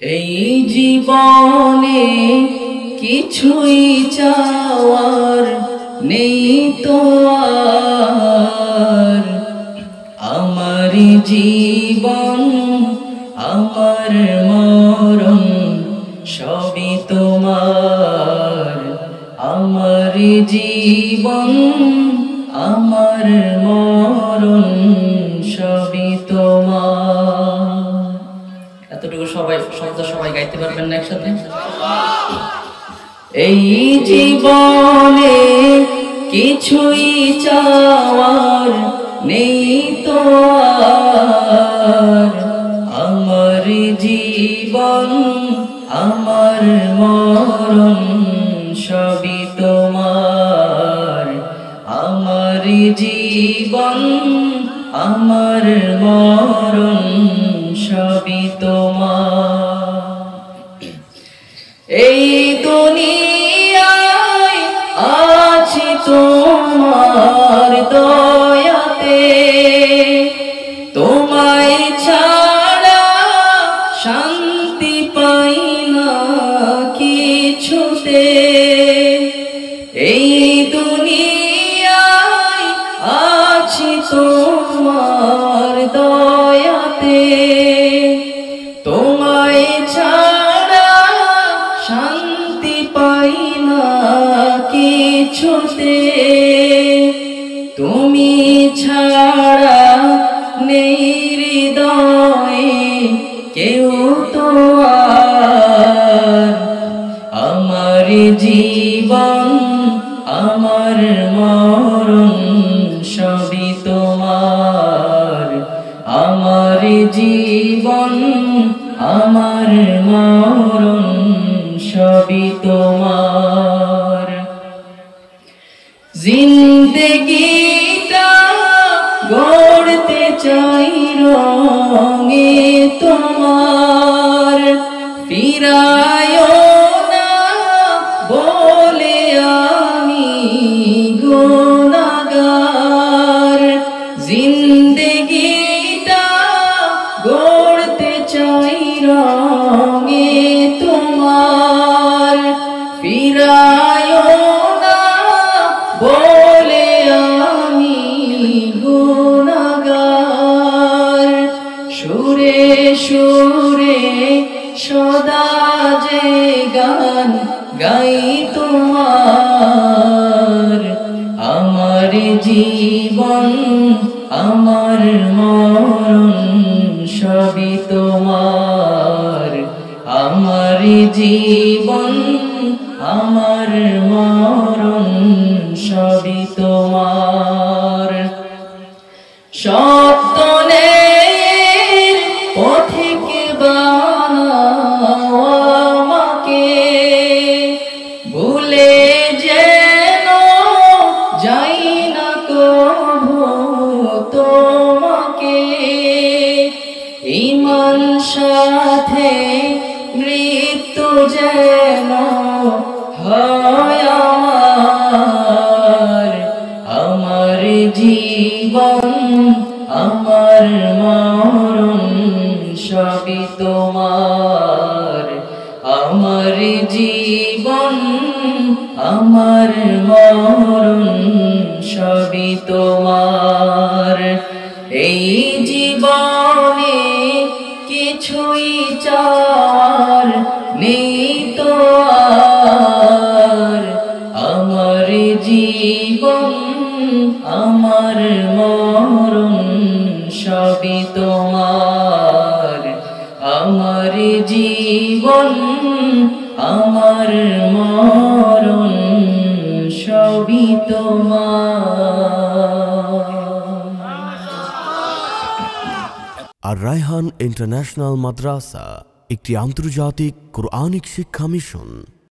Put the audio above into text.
এই জীবনে কিছুই চাওয়ার নেই তো আর, আমার জীবন আমার মরণ সবই তোমার। আমার জীবন আমার মরণ সবই তোমার। এতটুকু সবাই গাইতে পারবেন না একসাথে? এই জীবনে কিছুই চাওয়ার নেই তো আর, আমার জীবন আমার মরণ সবই তোমার। আমার জীবন আমার মরণ সবই তোমার। এই দুনিয়ায় আছি তোমার দয়াতে, তোমায় ছাড়া শান্তি পাই না কিছুতে। এই দুনিয়ায় আছি তোমার দয়াতে, তোমায় ছাড়া শান্তি পাই না কিছুতে। তুমি ছাড়া নেই হৃদয়ে কেউ তো আর, আমার জীবন আমার মরণ সবই তোমার। আমার জীবন আমার মরণ সবই তোমার। জিন্দেগিটা গড়তে চাই রঙে তোমার, ফিরায়ও না বলে আমি গুনাহগার। জিন্দেগিটা গড়তে চাই রঙে তোমার, ফিরায়ও না বলে আমি গুনাহগার। সুরে সুরে সদা যে গান গাই তোমার। আমার জীবন আমার মরণ সবই তোমার। আমার জীবন আমার মরণ সবই তোমার। সত্যনের পথিকে বানাও আমাকে, ভুলে যেন যাই না কভু তোমাকে। ঈমান সাথে মৃত্যু যেন হয় আমার। আমার জীবন আমার মরণ সবই তোমার। আমার জীবন আমার মরণ সবই তোমার। এই জীবনে কিছুই চাওয়ার নেই তো আর, আমার জীবন আমার মরণ সবই তোমার। আমার জীবন আমার মরণ সবই তোমার। আর রায়হান ইন্টারন্যাশনাল মাদ্রাসা একটি আন্তর্জাতিক কোরআনিক শিক্ষা মিশন।